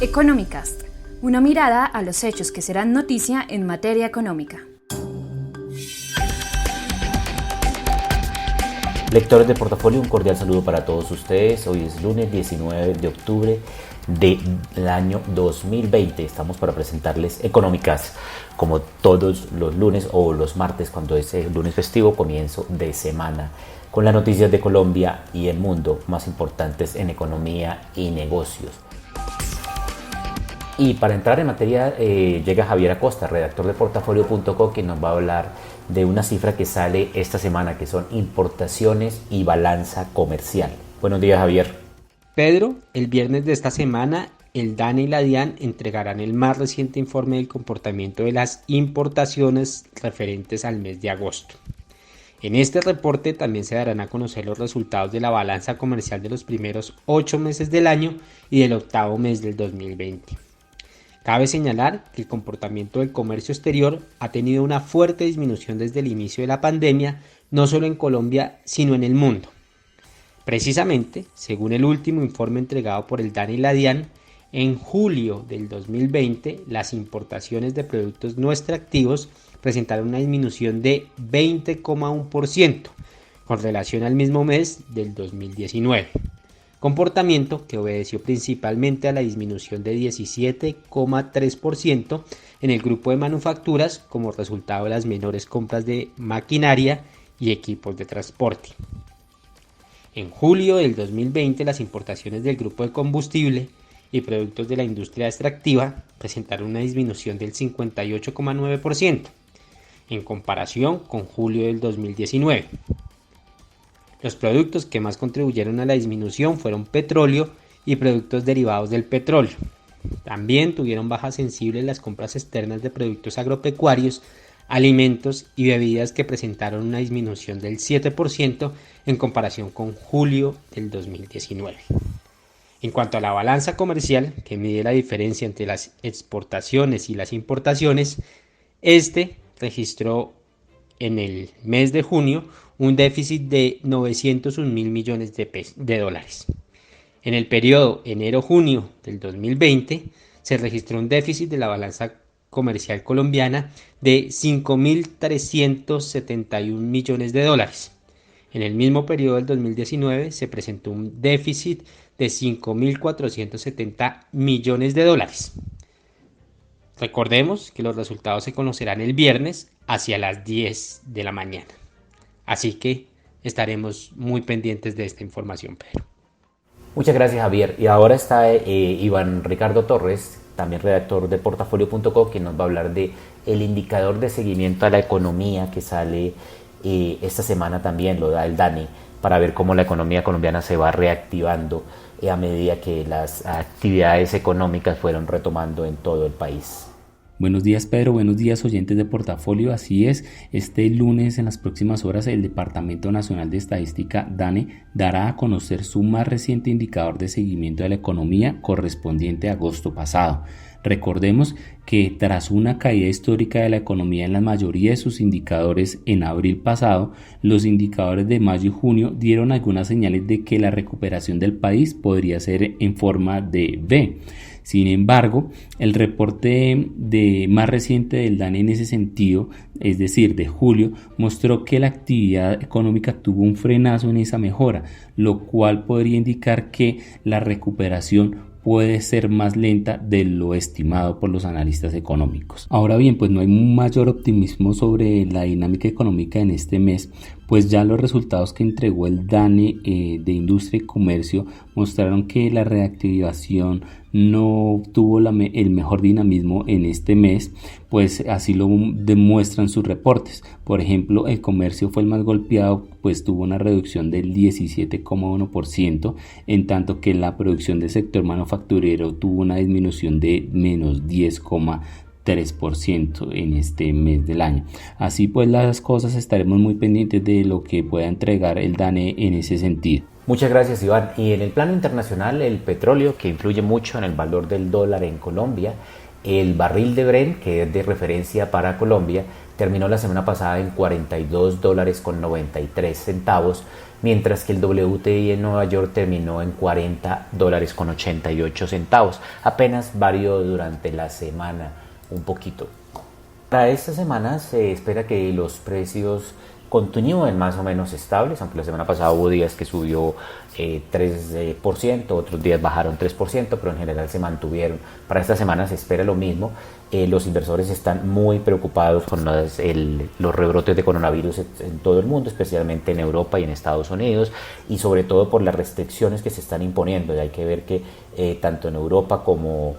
Economicast, una mirada a los hechos que serán noticia en materia económica. Lectores de Portafolio, un cordial saludo para todos ustedes. Hoy es lunes 19 de octubre del año 2020. Estamos para presentarles Económicas, como todos los lunes o los martes cuando es el lunes festivo, comienzo de semana, con las noticias de Colombia y el mundo más importantes en economía y negocios. Y para entrar en materia llega Javier Acosta, redactor de Portafolio.co, que nos va a hablar de una cifra que sale esta semana, que son importaciones y balanza comercial. Buenos días, Javier. Pedro, el viernes de esta semana, el DANE y la DIAN entregarán el más reciente informe del comportamiento de las importaciones referentes al mes de agosto. En este reporte también se darán a conocer los resultados de la balanza comercial de los primeros 8 meses del año y del octavo mes del 2020. Cabe señalar que el comportamiento del comercio exterior ha tenido una fuerte disminución desde el inicio de la pandemia, no solo en Colombia, sino en el mundo. Precisamente, según el último informe entregado por el DANE y la DIAN, en julio del 2020, las importaciones de productos no extractivos presentaron una disminución de 20,1% con relación al mismo mes del 2019. Comportamiento que obedeció principalmente a la disminución de 17,3% en el grupo de manufacturas como resultado de las menores compras de maquinaria y equipos de transporte. En julio del 2020, las importaciones del grupo de combustible y productos de la industria extractiva presentaron una disminución del 58,9% en comparación con julio del 2019. Los productos que más contribuyeron a la disminución fueron petróleo y productos derivados del petróleo. También tuvieron bajas sensibles las compras externas de productos agropecuarios, alimentos y bebidas, que presentaron una disminución del 7% en comparación con julio del 2019. En cuanto a la balanza comercial, que mide la diferencia entre las exportaciones y las importaciones, registró en el mes de junio un déficit de 901 mil millones de dólares. En el periodo enero-junio del 2020 se registró un déficit de la balanza comercial colombiana de 5.371 millones de dólares. En el mismo periodo del 2019 se presentó un déficit de 5.470 millones de dólares. Recordemos que los resultados se conocerán el viernes hacia las 10 de la mañana. Así que estaremos muy pendientes de esta información, Pedro. Muchas gracias, Javier. Y ahora está Iván Ricardo Torres, también redactor de Portafolio.co, que nos va a hablar de el indicador de seguimiento a la economía que sale esta semana, también lo da el DANE, para ver cómo la economía colombiana se va reactivando a medida que las actividades económicas fueron retomando en todo el país. Buenos días, Pedro, buenos días, oyentes de Portafolio. Así es, este lunes, en las próximas horas, el Departamento Nacional de Estadística, DANE, dará a conocer su más reciente indicador de seguimiento de la economía correspondiente a agosto pasado. Recordemos que tras una caída histórica de la economía en la mayoría de sus indicadores en abril pasado, los indicadores de mayo y junio dieron algunas señales de que la recuperación del país podría ser en forma de V. Sin embargo, el reporte más reciente del DANE en ese sentido, es decir, de julio, mostró que la actividad económica tuvo un frenazo en esa mejora, lo cual podría indicar que la recuperación puede ser más lenta de lo estimado por los analistas económicos. Ahora bien, pues no hay un mayor optimismo sobre la dinámica económica en este mes, pues ya los resultados que entregó el DANE de Industria y Comercio mostraron que la reactivación no tuvo el mejor dinamismo en este mes, pues así lo demuestran sus reportes. Por ejemplo, el comercio fue el más golpeado, pues tuvo una reducción del 17,1%, en tanto que la producción del sector manufacturero tuvo una disminución de menos 10,3% en este mes del año. Así pues, las cosas, estaremos muy pendientes de lo que pueda entregar el DANE en ese sentido. Muchas gracias, Iván. Y en el plano internacional, el petróleo, que influye mucho en el valor del dólar en Colombia, el barril de Brent, que es de referencia para Colombia, terminó la semana pasada en $42.93, mientras que el WTI en Nueva York terminó en $40.88. Apenas varió durante la semana un poquito. Para esta semana se espera que los precios continúen más o menos estables, aunque la semana pasada hubo días que subió 3%, otros días bajaron 3%, pero en general se mantuvieron. Para esta semana se espera lo mismo. Los inversores están muy preocupados con los rebrotes de coronavirus en todo el mundo, especialmente en Europa y en Estados Unidos, y sobre todo por las restricciones que se están imponiendo. Y hay que ver que tanto en Europa como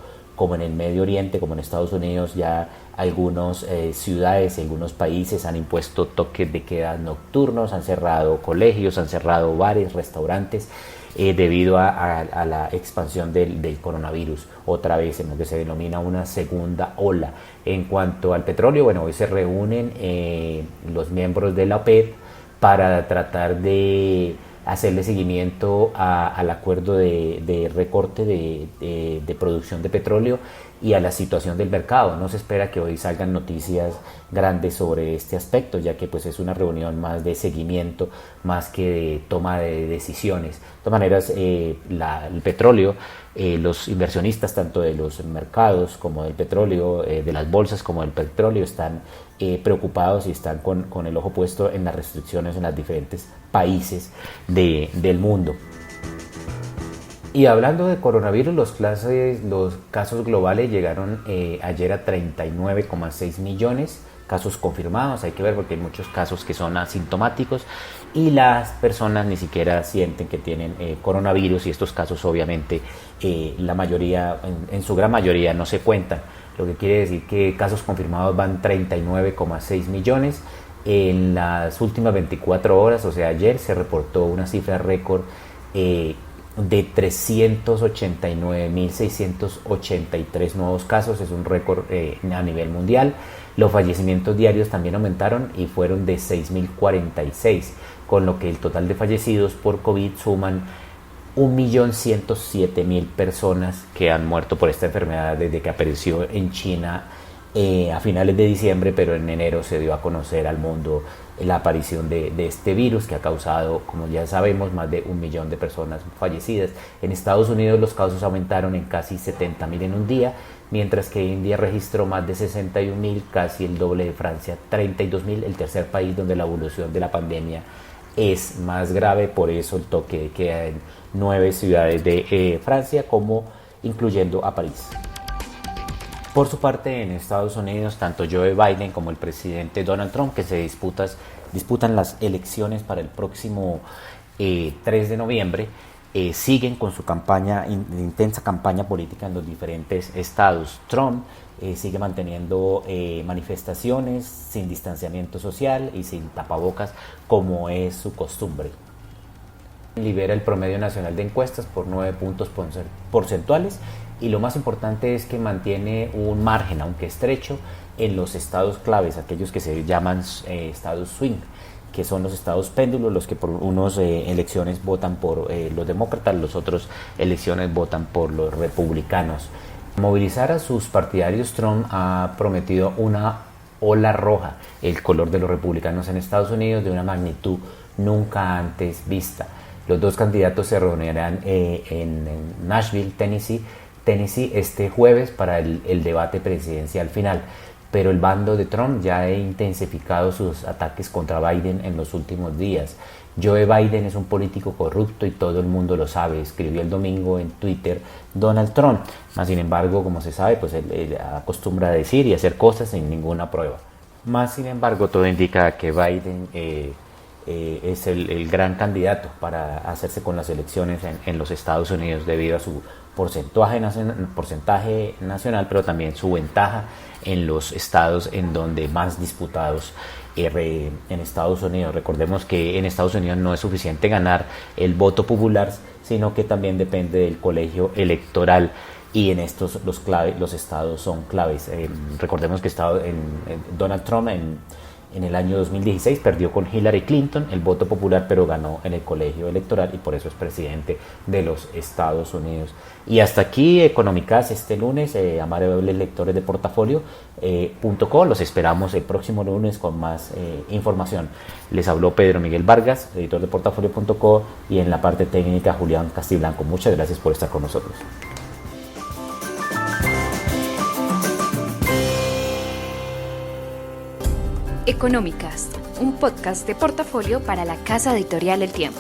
en el Medio Oriente, como en Estados Unidos, ya algunas ciudades y algunos países han impuesto toques de queda nocturnos, han cerrado colegios, han cerrado bares, restaurantes, debido a la expansión del coronavirus, otra vez en lo que se denomina una segunda ola. En cuanto al petróleo, bueno, hoy se reúnen los miembros de la OPEP para tratar de hacerle seguimiento al acuerdo de recorte de producción de petróleo y a la situación del mercado. No se espera que hoy salgan noticias grandes sobre este aspecto, ya que pues es una reunión más de seguimiento, más que de toma de decisiones. De todas maneras, el petróleo, los inversionistas tanto de los mercados como del petróleo, de las bolsas como del petróleo, están preocupados y están con el ojo puesto en las restricciones en los diferentes países del mundo. Y hablando de coronavirus, los casos globales llegaron ayer a 39,6 millones, casos confirmados. Hay que ver porque hay muchos casos que son asintomáticos y las personas ni siquiera sienten que tienen coronavirus, y estos casos obviamente la mayoría, en su gran mayoría, no se cuentan. Lo que quiere decir que casos confirmados van 39,6 millones. En las últimas 24 horas, o sea ayer, se reportó una cifra récord de 389.683 nuevos casos. Es un récord a nivel mundial. Los fallecimientos diarios también aumentaron y fueron de 6.046, con lo que el total de fallecidos por COVID suman 1.107.000 personas que han muerto por esta enfermedad desde que apareció en China a finales de diciembre, pero en enero se dio a conocer al mundo la aparición de este virus, que ha causado, como ya sabemos, más de 1 millón de personas fallecidas. En Estados Unidos los casos aumentaron en casi 70.000 en un día, mientras que India registró más de 61.000, casi el doble de Francia, 32.000, el tercer país donde la evolución de la pandemia es más grave. Por eso el toque de queda en 9 ciudades de Francia, como incluyendo a París. Por su parte, en Estados Unidos, tanto Joe Biden como el presidente Donald Trump, que se disputan las elecciones para el próximo 3 de noviembre, siguen con su intensa campaña política en los diferentes estados. Trump sigue manteniendo manifestaciones sin distanciamiento social y sin tapabocas, como es su costumbre. Lidera el promedio nacional de encuestas por 9 puntos porcentuales, y lo más importante es que mantiene un margen, aunque estrecho, en los estados claves, aquellos que se llaman estados swing, que son los estados péndulos, los que por unas elecciones votan por los demócratas, los otros elecciones votan por los republicanos. Movilizar a sus partidarios, Trump ha prometido una ola roja, el color de los republicanos en Estados Unidos, de una magnitud nunca antes vista. Los dos candidatos se reunirán en Nashville, Tennessee, este jueves para el debate presidencial final. Pero el bando de Trump ya ha intensificado sus ataques contra Biden en los últimos días. Joe Biden es un político corrupto y todo el mundo lo sabe, escribió el domingo en Twitter Donald Trump. Mas, sin embargo, como se sabe, pues él acostumbra a decir y hacer cosas sin ninguna prueba. Más sin embargo, todo indica que Biden es el gran candidato para hacerse con las elecciones en los Estados Unidos, debido a su porcentaje nacional, pero también su ventaja en los estados en donde más disputados en Estados Unidos. Recordemos que en Estados Unidos no es suficiente ganar el voto popular, sino que también depende del colegio electoral, y en estos los estados son claves. Recordemos que Donald Trump En el año 2016 perdió con Hillary Clinton el voto popular, pero ganó en el colegio electoral y por eso es presidente de los Estados Unidos. Y hasta aquí Económicas este lunes, amables lectores de portafolio.co. Los esperamos el próximo lunes con más información. Les habló Pedro Miguel Vargas, editor de portafolio.co, y en la parte técnica Julián Castiblanco. Muchas gracias por estar con nosotros. Económicas, un podcast de Portafolio para la casa editorial El Tiempo.